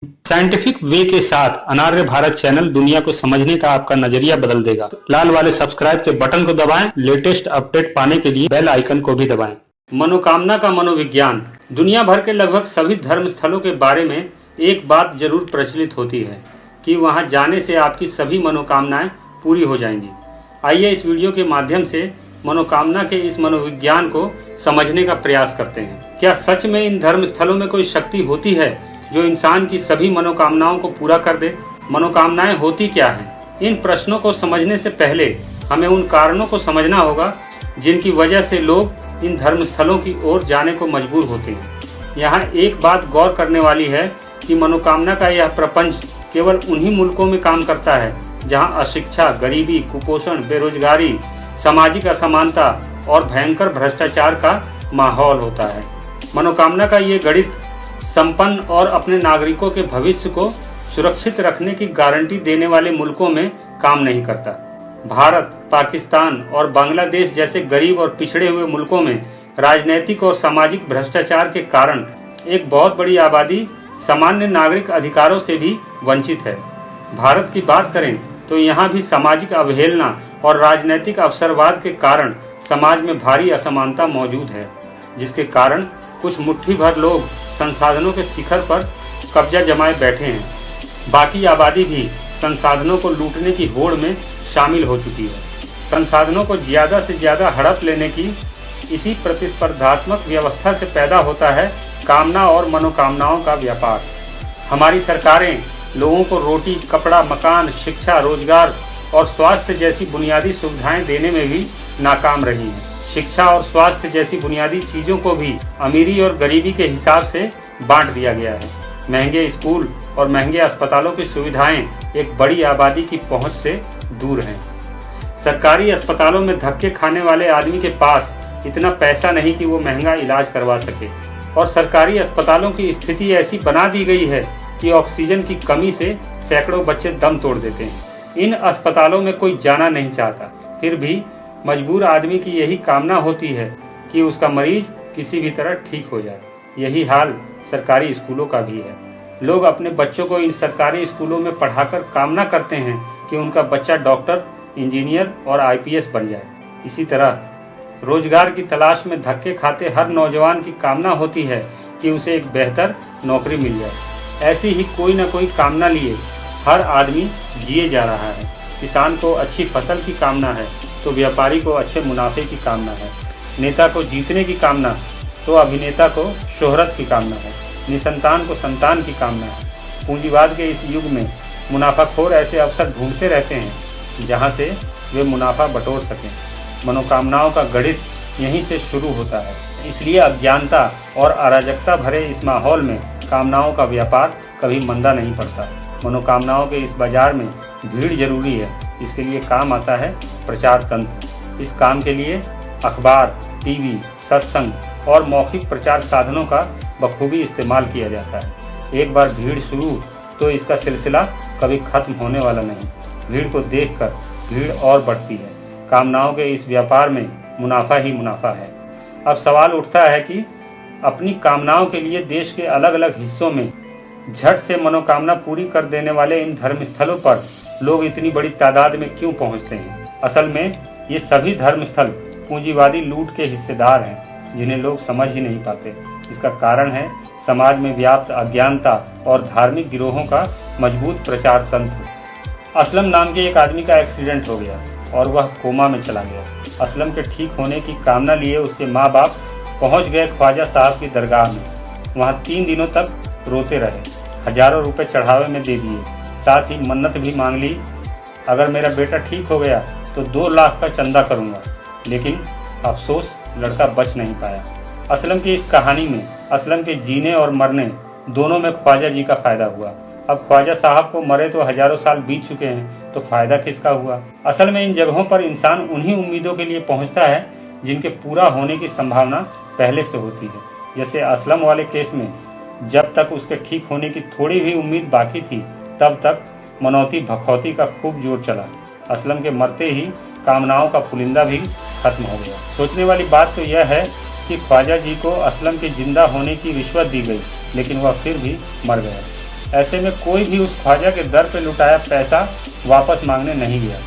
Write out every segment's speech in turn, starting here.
Scientific way के साथ अनार्य Bharat channel दुनिया को समझने का आपका नजरिया बदल देगा। लाल वाले सब्सक्राइब के बटन को दबाएं, लेटेस्ट अपडेट पाने के लिए बेल आइकन को भी दबाएं। मनोकामना का मनोविज्ञान। दुनिया भर के लगभग सभी धर्म स्थलों के बारे में एक बात जरूर प्रचलित होती है कि वहां जाने से आपकी सभी मनोकामनाएं पूरी हो जाएंगी। आइए इस वीडियो के माध्यम से मनोकामना के इस मनोविज्ञान को समझने का प्रयास करते हैं। क्या सच में इन धर्म स्थलों में कोई शक्ति होती है जो इंसान की सभी मनोकामनाओं को पूरा कर दे? मनोकामनाएं होती क्या हैं? इन प्रश्नों को समझने से पहले हमें उन कारणों को समझना होगा जिनकी वजह से लोग इन धर्म स्थलों की ओर जाने को मजबूर होते हैं। यहाँ एक बात गौर करने वाली है कि मनोकामना का यह प्रपंच केवल उन्हीं मुल्कों में काम करता है जहाँ अशिक्षा, गरीबी, कुपोषण, बेरोजगारी, सामाजिक असमानता और भयंकर भ्रष्टाचार का माहौल होता है। मनोकामना का ये गणित संपन्न और अपने नागरिकों के भविष्य को सुरक्षित रखने की गारंटी देने वाले मुल्कों में काम नहीं करता। भारत, पाकिस्तान और बांग्लादेश जैसे गरीब और पिछड़े हुए मुल्कों में राजनैतिक और सामाजिक भ्रष्टाचार के कारण एक बहुत बड़ी आबादी सामान्य नागरिक अधिकारों से भी वंचित है। भारत की बात करें तो यहाँ भी सामाजिक अवहेलना और राजनैतिक अवसरवाद के कारण समाज में भारी असमानता मौजूद है, जिसके कारण कुछ मुट्ठी भर लोग संसाधनों के शिखर पर कब्जा जमाए बैठे हैं। बाकी आबादी भी संसाधनों को लूटने की होड़ में शामिल हो चुकी है। संसाधनों को ज़्यादा से ज़्यादा हड़प लेने की इसी प्रतिस्पर्धात्मक व्यवस्था से पैदा होता है कामना और मनोकामनाओं का व्यापार। हमारी सरकारें लोगों को रोटी, कपड़ा, मकान, शिक्षा, रोजगार और स्वास्थ्य जैसी बुनियादी सुविधाएं देने में भी नाकाम रही हैं। शिक्षा और स्वास्थ्य जैसी बुनियादी चीज़ों को भी अमीरी और गरीबी के हिसाब से बांट दिया गया है। महंगे स्कूल और महंगे अस्पतालों की सुविधाएं एक बड़ी आबादी की पहुंच से दूर हैं। सरकारी अस्पतालों में धक्के खाने वाले आदमी के पास इतना पैसा नहीं कि वो महंगा इलाज करवा सके, और सरकारी अस्पतालों की स्थिति ऐसी बना दी गई है कि ऑक्सीजन की कमी से सैकड़ों बच्चे दम तोड़ देते हैं। इन अस्पतालों में कोई जाना नहीं चाहता, फिर भी मजबूर आदमी की यही कामना होती है कि उसका मरीज किसी भी तरह ठीक हो जाए। यही हाल सरकारी स्कूलों का भी है। लोग अपने बच्चों को इन सरकारी स्कूलों में पढ़ाकर कामना करते हैं कि उनका बच्चा डॉक्टर, इंजीनियर और आईपीएस बन जाए। इसी तरह रोजगार की तलाश में धक्के खाते हर नौजवान की कामना होती है कि उसे एक बेहतर नौकरी मिल जाए। ऐसी ही कोई न कोई कामना लिए हर आदमी जिए जा रहा है। किसान को अच्छी फसल की कामना है तो व्यापारी को अच्छे मुनाफे की कामना है। नेता को जीतने की कामना तो अभिनेता को शोहरत की कामना है। निसंतान को संतान की कामना है। पूंजीवाद के इस युग में मुनाफाखोर ऐसे अवसर ढूंढते रहते हैं जहां से वे मुनाफा बटोर सकें। मनोकामनाओं का गणित यहीं से शुरू होता है। इसलिए अज्ञानता और अराजकता भरे इस माहौल में कामनाओं का व्यापार कभी मंदा नहीं पड़ता। मनोकामनाओं के इस बाजार में भीड़ जरूरी है। इसके लिए काम आता है प्रचार तंत्र। इस काम के लिए अखबार, टीवी, सत्संग और मौखिक प्रचार साधनों का बखूबी इस्तेमाल किया जाता है। एक बार भीड़ शुरू तो इसका सिलसिला कभी खत्म होने वाला नहीं। भीड़ को देखकर भीड़ और बढ़ती है। कामनाओं के इस व्यापार में मुनाफा ही मुनाफा है। अब सवाल उठता है कि अपनी कामनाओं के लिए देश के अलग अलग हिस्सों में झट से मनोकामना पूरी कर देने वाले इन धर्मस्थलों पर लोग इतनी बड़ी तादाद में क्यों पहुंचते हैं? असल में ये सभी धर्मस्थल पूंजीवादी लूट के हिस्सेदार हैं, जिन्हें लोग समझ ही नहीं पाते। इसका कारण है समाज में व्याप्त अज्ञानता और धार्मिक गिरोहों का मजबूत प्रचार तंत्र। असलम नाम के एक आदमी का एक्सीडेंट हो गया और वह कोमा में चला गया। असलम के ठीक होने की कामना लिए उसके माँ बाप पहुँच गए ख्वाजा साहब की दरगाह में। वहाँ 3 दिनों तक रोते रहे। हजारों रुपए चढ़ावे में दे दिए। साथ ही मन्नत भी मांग ली, अगर मेरा बेटा ठीक हो गया तो 2 लाख का चंदा करूंगा। लेकिन अफसोस लड़का बच नहीं पाया। असलम की इस कहानी में असलम के जीने और मरने दोनों में ख्वाजा जी का फायदा हुआ। अब ख्वाजा साहब को मरे तो हजारों साल बीत चुके हैं, तो फायदा किसका हुआ? असल में इन जगहों पर इंसान उन्हीं उम्मीदों के लिए पहुंचता है जिनके पूरा होने की संभावना पहले से होती है। जैसे असलम वाले केस में जब तक उसके ठीक होने की थोड़ी भी उम्मीद बाकी थी, तब तक मनौती भखौती का खूब जोर चला। असलम के मरते ही कामनाओं का पुलिंदा भी खत्म हो गया। सोचने वाली बात तो यह है कि ख्वाजा जी को असलम के जिंदा होने की रिश्वत दी गई, लेकिन वह फिर भी मर गया। ऐसे में कोई भी उस ख्वाजा के दर पे लुटाया पैसा वापस मांगने नहीं गया।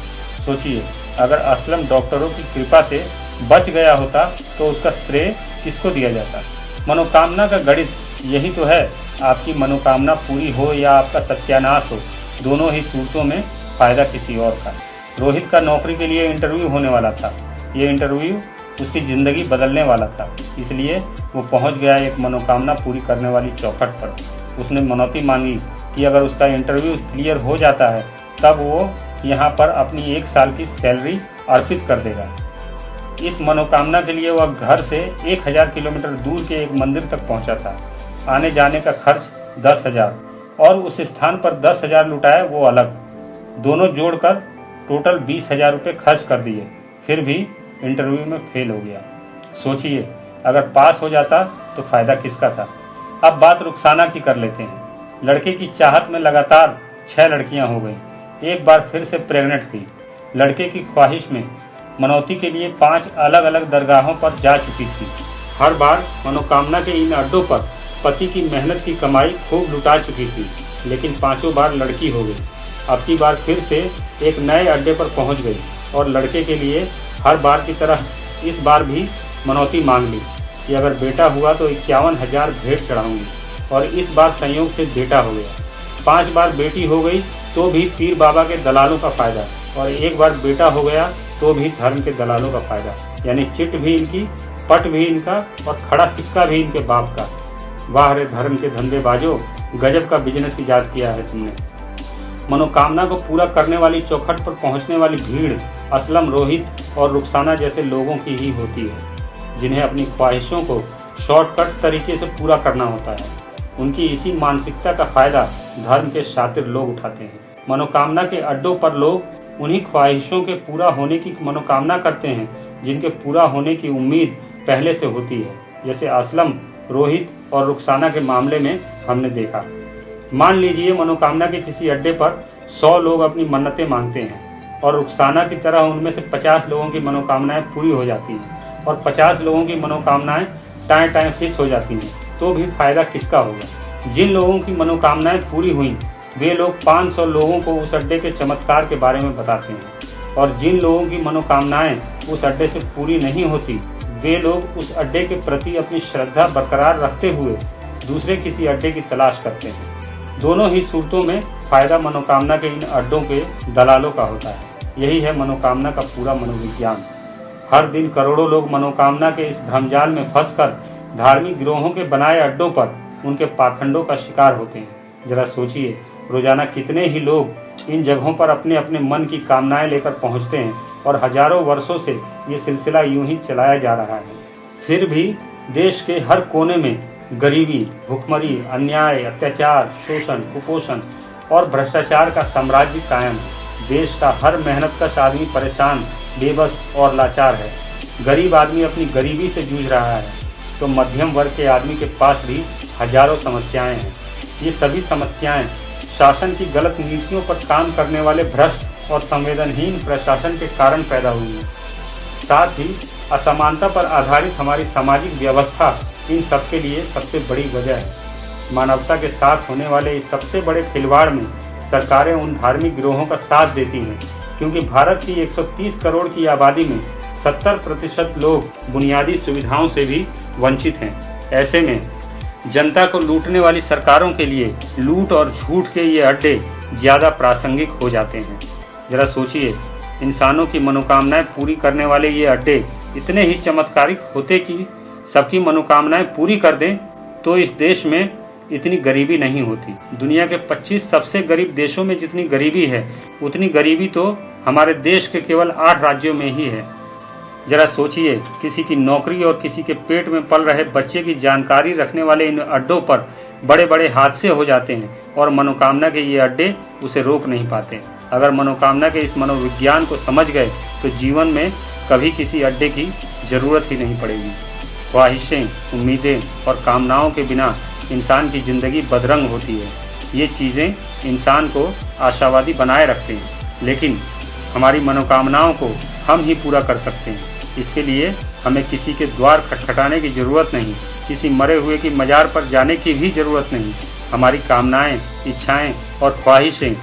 सोचिए, अगर असलम डॉक्टरों की कृपा से बच गया होता तो उसका श्रेय किसको दिया जाता। मनोकामना का गणित यही तो है, आपकी मनोकामना पूरी हो या आपका सत्यानाश हो, दोनों ही सूरतों में फ़ायदा किसी और का। रोहित का नौकरी के लिए इंटरव्यू होने वाला था। ये इंटरव्यू उसकी ज़िंदगी बदलने वाला था, इसलिए वो पहुंच गया एक मनोकामना पूरी करने वाली चौखट पर। उसने मनौती मांगी कि अगर उसका इंटरव्यू क्लियर हो जाता है तब वो यहाँ पर अपनी 1 साल की सैलरी अर्पित कर देगा। इस मनोकामना के लिए वह घर से 1000 किलोमीटर दूर के एक मंदिर तक पहुँचा था। आने जाने का खर्च 10,000 और उस स्थान पर 10,000 लुटाए वो अलग, दोनों जोड़कर टोटल 20,000 रुपये खर्च कर दिए। फिर भी इंटरव्यू में फेल हो गया। सोचिए, अगर पास हो जाता तो फ़ायदा किसका था। अब बात रुखसाना की कर लेते हैं। लड़के की चाहत में लगातार 6 लड़कियां हो गईं। एक बार फिर से प्रेग्नेंट थी। लड़के की ख्वाहिश में मनौती के लिए 5 अलग अलग दरगाहों पर जा चुकी थी। हर बार मनोकामना के इन अड्डों पर पति की मेहनत की कमाई खूब लुटा चुकी थी, लेकिन 5 बार लड़की हो गई। अब की बार फिर से एक नए अड्डे पर पहुंच गई और लड़के के लिए हर बार की तरह इस बार भी मनौती मांग ली कि अगर बेटा हुआ तो 51,000 भेंट चढ़ाऊंगी, और इस बार संयोग से बेटा हो गया। 5 बार बेटी हो गई तो भी पीर बाबा के दलालों का फ़ायदा, और एक बार बेटा हो गया तो भी धर्म के दलालों का फ़ायदा। यानी चिट भी इनकी, पट भी इनका और खड़ा सिक्का भी इनके बाप का। वाह रे धर्म के धंधेबाजों, गजब का बिजनेस ईजाद किया है तुमने। मनोकामना को पूरा करने वाली चौखट पर पहुंचने वाली भीड़ असलम, रोहित और रुखसाना जैसे लोगों की ही होती है, जिन्हें अपनी ख्वाहिशों को शॉर्टकट तरीके से पूरा करना होता है। उनकी इसी मानसिकता का फ़ायदा धर्म के शातिर लोग उठाते हैं। मनोकामना के अड्डों पर लोग उन्हीं ख्वाहिशों के पूरा होने की मनोकामना करते हैं जिनके पूरा होने की उम्मीद पहले से होती है, जैसे असलम, रोहित और रुखसाना के मामले में हमने देखा। मान लीजिए मनोकामना के किसी अड्डे पर 100 लोग अपनी मन्नतें मांगते हैं और रुखसाना की तरह उनमें से 50 लोगों की मनोकामनाएं पूरी हो जाती हैं और 50 लोगों की मनोकामनाएं टाएं टाएं फिस हो जाती हैं, तो भी फ़ायदा किसका होगा। जिन लोगों की मनोकामनाएं पूरी हुई वे लोग 500 लोगों को उस अड्डे के चमत्कार के बारे में बताते हैं, और जिन लोगों की मनोकामनाएं उस अड्डे से पूरी नहीं होती वे लोग उस अड्डे के प्रति अपनी श्रद्धा बरकरार रखते हुए दूसरे किसी अड्डे की तलाश करते हैं। दोनों ही सूरतों में फ़ायदा मनोकामना के इन अड्डों के दलालों का होता है। यही है मनोकामना का पूरा मनोविज्ञान। हर दिन करोड़ों लोग मनोकामना के इस भ्रमजाल में फंसकर धार्मिक गिरोहों के बनाए अड्डों पर उनके पाखंडों का शिकार होते हैं। जरा सोचिए, रोजाना कितने ही लोग इन जगहों पर अपने अपने मन की कामनाएं लेकर पहुंचते हैं, और हजारों वर्षों से ये सिलसिला यूं ही चलाया जा रहा है। फिर भी देश के हर कोने में गरीबी, भुखमरी, अन्याय, अत्याचार, शोषण, कुपोषण और भ्रष्टाचार का साम्राज्य कायम है। देश का हर मेहनतकश आदमी परेशान, बेबस और लाचार है। गरीब आदमी अपनी गरीबी से जूझ रहा है तो मध्यम वर्ग के आदमी के पास भी हजारों समस्याएं हैं। ये सभी समस्याएं शासन की गलत नीतियों पर काम करने वाले भ्रष्ट और संवेदनहीन प्रशासन के कारण पैदा हुई है। साथ ही असमानता पर आधारित हमारी सामाजिक व्यवस्था इन सब के लिए सबसे बड़ी वजह है। मानवता के साथ होने वाले इस सबसे बड़े खिलवाड़ में सरकारें उन धार्मिक गिरोहों का साथ देती हैं, क्योंकि भारत की 130 करोड़ की आबादी में 70% लोग बुनियादी सुविधाओं से भी वंचित हैं। ऐसे में जनता को लूटने वाली सरकारों के लिए लूट और झूठ के ये अड्डे ज़्यादा प्रासंगिक हो जाते हैं। जरा सोचिए, इंसानों की मनोकामनाएं पूरी करने वाले ये अड्डे इतने ही चमत्कारिक होते कि सबकी मनोकामनाएं पूरी कर दें तो इस देश में इतनी गरीबी नहीं होती। दुनिया के 25 सबसे गरीब देशों में जितनी गरीबी है उतनी गरीबी तो हमारे देश के केवल 8 राज्यों में ही है। जरा सोचिए, किसी की नौकरी और किसी के पेट में पल रहे बच्चे की जानकारी रखने वाले इन अड्डों पर बड़े बड़े हादसे हो जाते हैं और मनोकामना के ये अड्डे उसे रोक नहीं पाते। अगर मनोकामना के इस मनोविज्ञान को समझ गए तो जीवन में कभी किसी अड्डे की ज़रूरत ही नहीं पड़ेगी। ख्वाहिशें, उम्मीदें और कामनाओं के बिना इंसान की ज़िंदगी बदरंग होती है। ये चीज़ें इंसान को आशावादी बनाए रखते हैं, लेकिन हमारी मनोकामनाओं को हम ही पूरा कर सकते हैं। इसके लिए हमें किसी के द्वार खटखटाने की ज़रूरत नहीं, किसी मरे हुए की मज़ार पर जाने की भी ज़रूरत नहीं। हमारी कामनाएं, इच्छाएं और ख्वाहिशें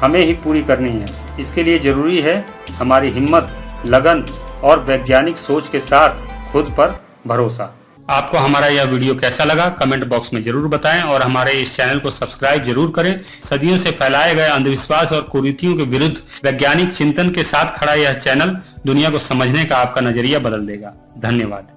हमें ही पूरी करनी है। इसके लिए जरूरी है हमारी हिम्मत, लगन और वैज्ञानिक सोच के साथ खुद पर भरोसा। आपको हमारा यह वीडियो कैसा लगा कमेंट बॉक्स में जरूर बताएं और हमारे इस चैनल को सब्सक्राइब जरूर करें। सदियों से फैलाए गए अंधविश्वास और कुरीतियों के विरुद्ध वैज्ञानिक चिंतन के साथ खड़ा यह चैनल दुनिया को समझने का आपका नजरिया बदल देगा। धन्यवाद।